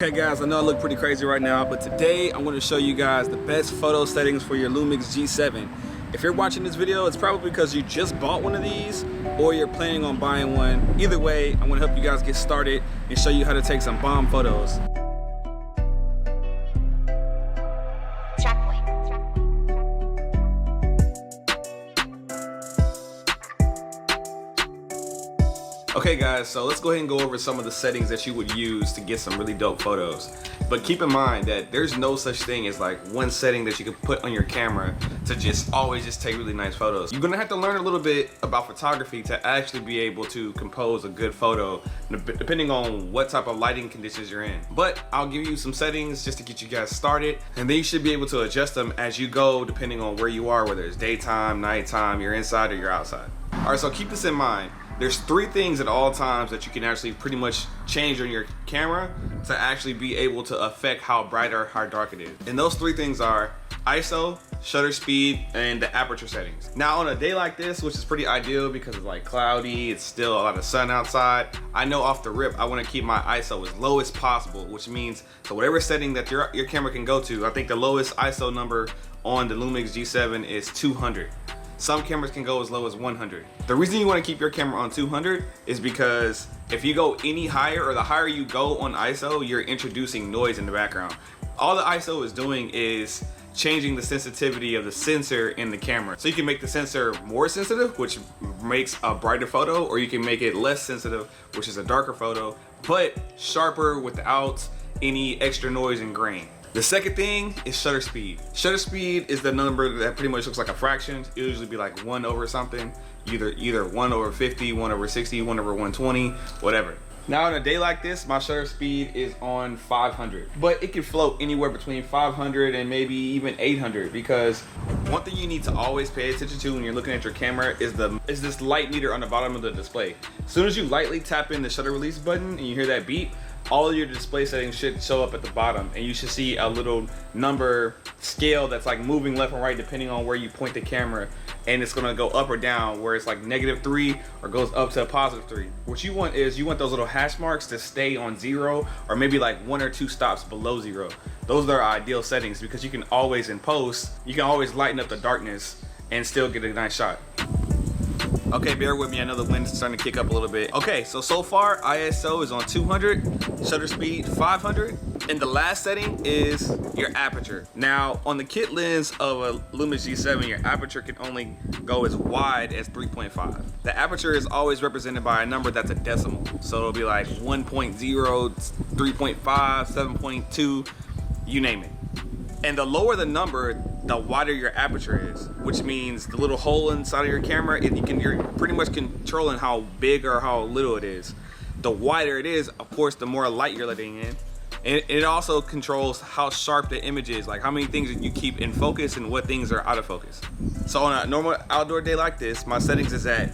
Okay guys, I know I look pretty crazy right now, but today I'm going to show you guys the best photo settings for your Lumix G7. If you're watching this video, it's probably because you just bought one of these or you're planning on buying one. Either way, I'm going to help you guys get started and show you how to take some bomb photos. Okay guys, so let's go ahead and go over some of the settings that you would use to get some really dope photos. But keep in mind that there's no such thing as like one setting that you can put on your camera to just always just take really nice photos. You're gonna have to learn a little bit about photography to actually be able to compose a good photo depending on what type of lighting conditions you're in. But I'll give you some settings just to get you guys started, and then you should be able to adjust them as you go depending on where you are, whether it's daytime, nighttime, you're inside or you're outside. All right, so keep this in mind. There's three things at all times that you can actually pretty much change on your camera to actually be able to affect how bright or how dark it is. And those three things are ISO, shutter speed, and the aperture settings. Now on a day like this, which is pretty ideal because it's like cloudy, it's still a lot of sun outside, I know off the rip I want to keep my ISO as low as possible, which means so whatever setting that your camera can go to, I think the lowest ISO number on the Lumix G7 is 200. Some cameras can go as low as 100. The reason you want to keep your camera on 200 is because if you go any higher, or the higher you go on ISO, you're introducing noise in the background. All the ISO is doing is changing the sensitivity of the sensor in the camera. So you can make the sensor more sensitive, which makes a brighter photo, or you can make it less sensitive, which is a darker photo, but sharper without any extra noise and grain. The second thing is shutter speed. Shutter speed is the number that pretty much looks like a fraction. It'll usually be like 1 over something, either 1 over 50, 1 over 60, 1 over 120, whatever. Now on a day like this, my shutter speed is on 500, but it can float anywhere between 500 and maybe even 800, because one thing you need to always pay attention to when you're looking at your camera is this light meter on the bottom of the display. As soon as you lightly tap in the shutter release button and you hear that beep, all of your display settings should show up at the bottom, and you should see a little number scale that's like moving left and right depending on where you point the camera, and it's gonna go up or down, where it's like -3 or goes up to a +3. What you want is those little hash marks to stay on 0, or maybe like 1 or 2 stops below 0. Those are ideal settings because you can always, in post, you can always lighten up the darkness and still get a nice shot. Okay, bear with me, I know the wind's starting to kick up a little bit. Okay, so far ISO is on 200, shutter speed 500, and the last setting is your aperture. Now on the kit lens of a Lumix G7, your aperture can only go as wide as 3.5. The aperture is always represented by a number that's a decimal, so it'll be like 1.0, 3.5, 7.2, you name it. And the lower the number, the wider your aperture is, which means the little hole inside of your camera, you're pretty much controlling how big or how little it is. The wider it is, of course, the more light you're letting in. And it also controls how sharp the image is, like how many things you keep in focus and what things are out of focus. So on a normal outdoor day like this, my settings is at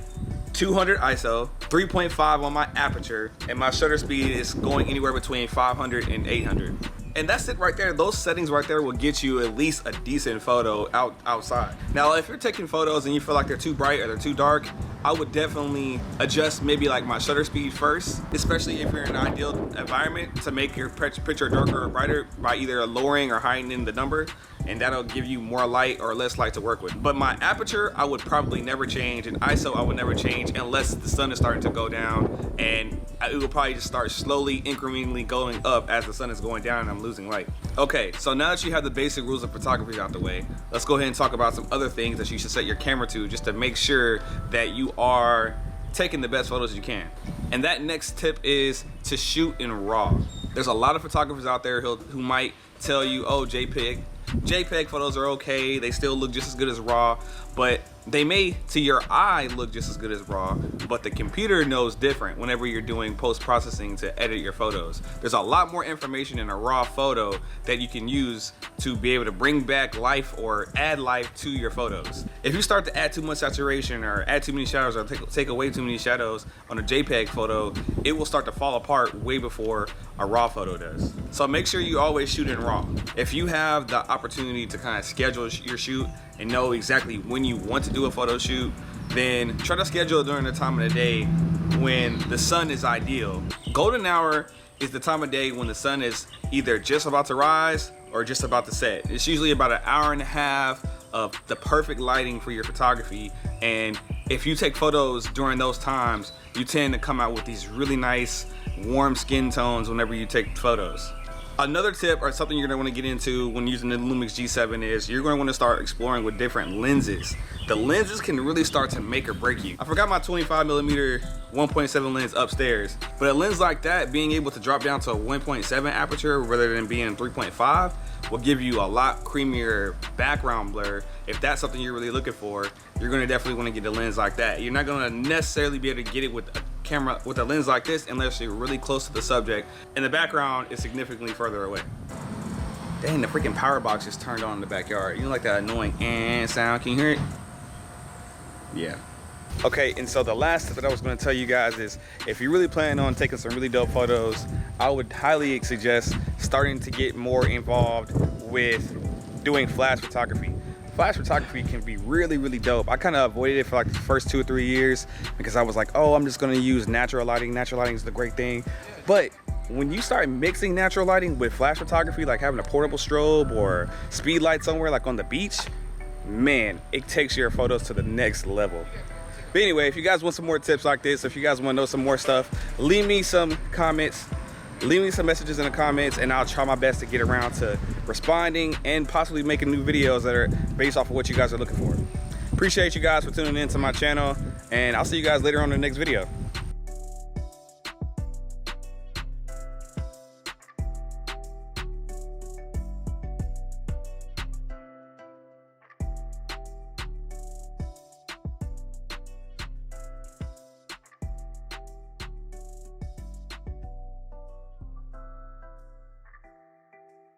200 ISO, 3.5 on my aperture, and my shutter speed is going anywhere between 500 and 800. And that's it right there. Those settings right there will get you at least a decent photo outside. Now, if you're taking photos and you feel like they're too bright or they're too dark, I would definitely adjust maybe like my shutter speed first, especially if you're in an ideal environment, to make your picture darker or brighter by either lowering or heightening the number, and that'll give you more light or less light to work with. But my aperture, I would probably never change, and ISO I would never change unless the sun is starting to go down, and it will probably just start slowly, incrementally going up as the sun is going down and I'm losing light. Okay, so now that you have the basic rules of photography out the way, let's go ahead and talk about some other things that you should set your camera to just to make sure that you are taking the best photos you can. And that next tip is to shoot in RAW. There's a lot of photographers out there who might tell you, oh, JPEG photos are okay, they still look just as good as RAW, but they may, to your eye, look just as good as RAW, but the computer knows different whenever you're doing post-processing to edit your photos. There's a lot more information in a RAW photo that you can use to be able to bring back life or add life to your photos. If you start to add too much saturation or add too many shadows or take away too many shadows on a JPEG photo, it will start to fall apart way before a RAW photo does. So make sure you always shoot in RAW. If you have the opportunity to kind of schedule your shoot and know exactly when you want to do a photo shoot, then try to schedule it during the time of the day when the sun is ideal. Golden hour is the time of day when the sun is either just about to rise or just about to set. It's usually about an hour and a half of the perfect lighting for your photography, and if you take photos during those times, you tend to come out with these really nice warm skin tones whenever you take photos. Another tip, or something you're going to want to get into when using the Lumix G7, is you're going to want to start exploring with different lenses. The lenses can really start to make or break you. I forgot my 25mm 1.7 lens upstairs, but a lens like that, being able to drop down to a 1.7 aperture rather than being 3.5, will give you a lot creamier background blur. If that's something you're really looking for, you're going to definitely want to get a lens like that. You're not going to necessarily be able to get it with a camera with a lens like this unless you're really close to the subject and the background is significantly further away. Dang, the freaking power box is turned on in the backyard. You know, like that annoying and sound. Can you hear it? Yeah. Okay, and so the last tip that I was going to tell you guys is, if you're really planning on taking some really dope photos, I would highly suggest starting to get more involved with doing flash photography. Flash photography can be really, really dope. I kind of avoided it for like the first 2 or 3 years because I was like, oh, I'm just going to use natural lighting. Natural lighting is the great thing. But when you start mixing natural lighting with flash photography, like having a portable strobe or speed light somewhere like on the beach, man, it takes your photos to the next level. But anyway, if you guys want some more tips like this, if you guys want to know some more stuff, leave me some comments. Leave me some messages in the comments and I'll try my best to get around to responding and possibly making new videos that are based off of what you guys are looking for. Appreciate you guys for tuning in to my channel, and I'll see you guys later on in the next video.